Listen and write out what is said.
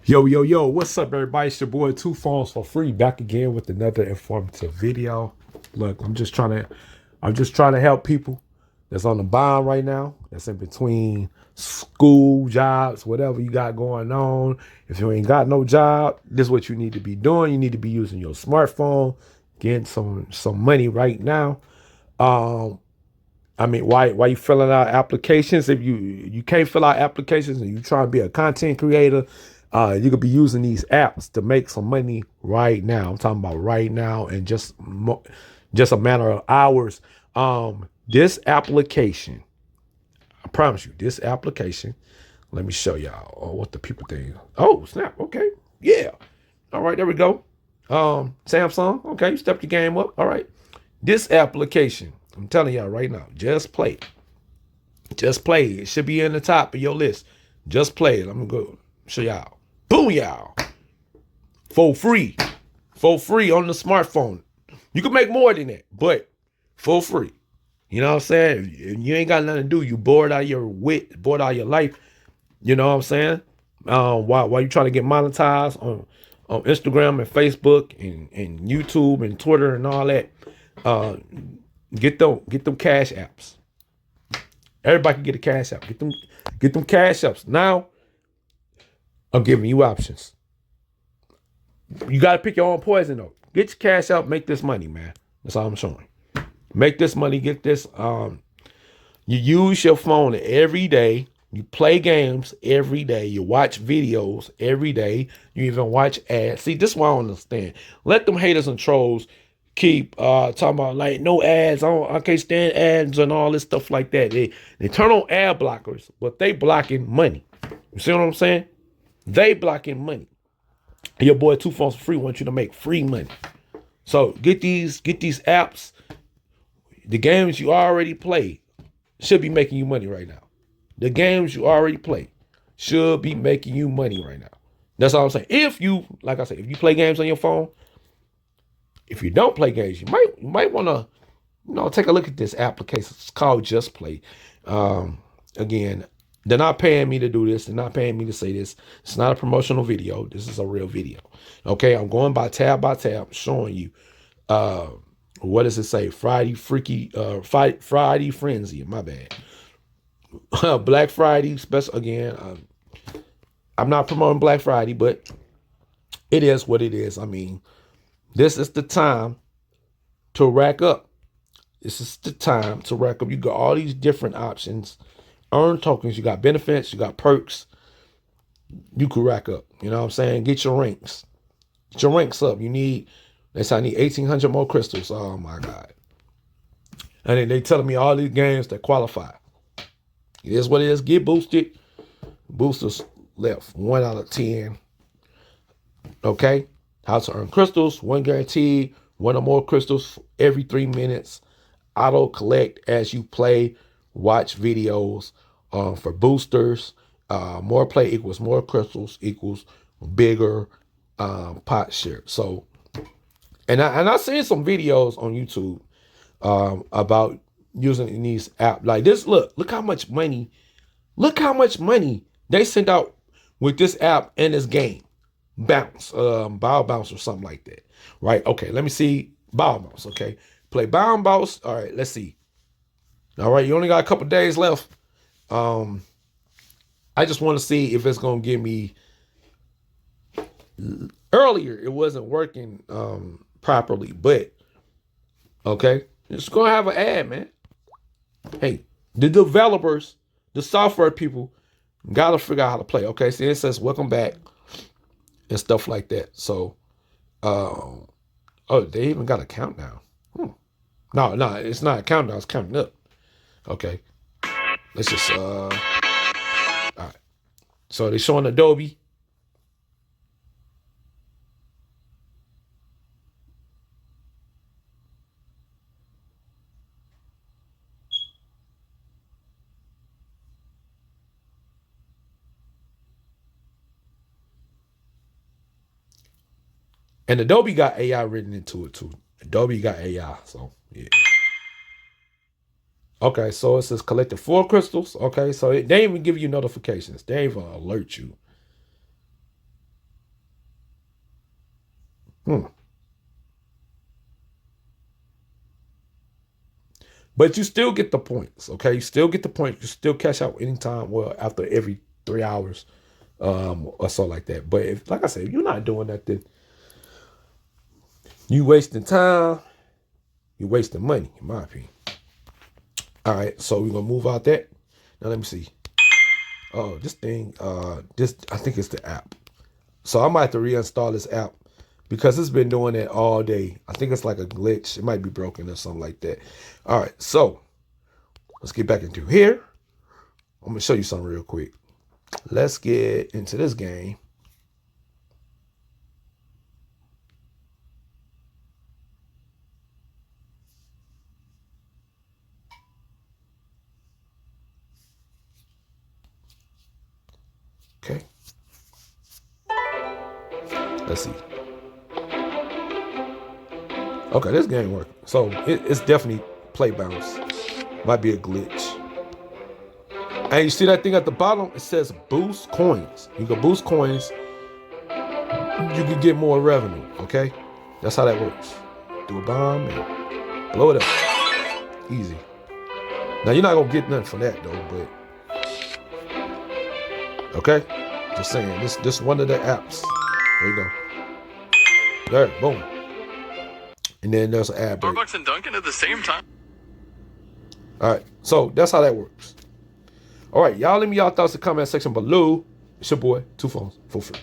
Yo, what's up, everybody? It's your boy Two Phones for Free, back again with another informative video. Look, I'm just trying to help people that's on the bond right now, that's in between school, jobs, whatever you got going on. If you ain't got no job, this is what you need to be doing. You need to be using your smartphone, getting some money right now. Um, I mean, why you filling out applications? If you can't fill out applications and you trying to be a content creator, you could be using these apps to make some money right now. I'm talking about right now and just a matter of hours. This application, I promise you, this application. Let me show y'all what the people think. Oh snap! Okay, yeah. All right, there we go. Samsung. Okay, step your game up. All right, this application. I'm telling y'all right now, just play it. Just play it. It should be in the top of your list. Just play it. I'm gonna go show y'all. Boom, y'all. For free. For free on the smartphone. You can make more than that, but for free. You know what I'm saying? If you ain't got nothing to do, you bored out of your wit, bored out of your life. You know what I'm saying? While you trying to get monetized on Instagram and Facebook and YouTube and Twitter and all that, uh, get them cash apps. Everybody can get a cash app. Get them cash apps. Now I'm giving you options. You got to pick your own poison though. Get your cash out, make this money, man. That's all I'm showing. Make this money, get this. You use your phone every day. You play games every day. You watch videos every day. You even watch ads. See, this is what I don't understand. Let them haters and trolls keep talking about like no ads. I can't stand ads and all this stuff like that. They turn on ad blockers, but they blocking money. You see what I'm saying? They blocking money. Your boy Two Phones for Free wants you to make free money. So get these apps. The games you already play should be making you money right now. The games you already play should be making you money right now. That's all I'm saying. If you, like I said, if you play games on your phone, if you don't play games, you might want to, take a look at this application. It's called Just Play. Again, they're not paying me to do this. They're not paying me to say this. It's not a promotional video. This is a real video. Okay, I'm going by tab, showing you. What does it say? Friday Frenzy. My bad. Black Friday special again. I'm not promoting Black Friday, but it is what it is. I mean, this is the time to rack up. This is the time to rack up. You got all these different options. Earn tokens. You got benefits. You got perks. You could rack up. You know what I'm saying? Get your ranks. Get your ranks up. I need 1,800 more crystals. Oh my God. And then they telling me all these games that qualify. It is what it is. Get boosted. Boosters left 1 out of 10. Okay. How to earn crystals. 1 guaranteed. 1 or more crystals every 3 minutes. Auto collect as you play. Watch videos for boosters. More play equals more crystals equals bigger pot share. So, and I seen some videos on YouTube about using these apps like this. Look how much money. Look how much money they sent out with this app and this game. Bounce, Bow Bounce or something like that. Right? Okay, let me see. Bow Bounce. Okay. Play Bow Bounce. All right, let's see. All right, you only got a couple days left. I just want to see if it's gonna give me. Earlier, it wasn't working properly, but okay, it's gonna have an ad, man. Hey, the developers, the software people, gotta figure out how to play. Okay, see, it says welcome back and stuff like that. So, oh, they even got a countdown. No, it's not a countdown. It's counting up. Okay, let's just all right. So they're showing Adobe. And Adobe got AI written into it too. Adobe got AI, so yeah. Okay, so it says collected 4 crystals. Okay, so they even give you notifications. They even alert you. But you still get the points, okay? You still get the points. You still cash out anytime, well, after every 3 hours or so like that. But if, like I said, if you're not doing that, then you wasting time, you wasting money, in my opinion. All right, so we're gonna move out that. Now let me see. Oh, this thing, this I think it's the app. So I might have to reinstall this app because it's been doing it all day. I think it's like a glitch. It might be broken or something like that. All right, so let's get back into here. I'm gonna show you something real quick. Let's get into this game. Okay. Let's see. Okay, this game working. So it's definitely play bounce. Might be a glitch. And you see that thing at the bottom? It says boost coins. You can boost coins. You can get more revenue. Okay, that's how that works. Do a bomb and blow it up. Easy. Now you're not gonna get nothing for that though, but okay. Just saying. This one of the apps. There you go. There, boom. And then there's an ad break. Starbucks and Dunkin' at the same time. All right, so that's how that works. All right, y'all leave me y'all thoughts in the comment section below. It's your boy, 2 Phones for free.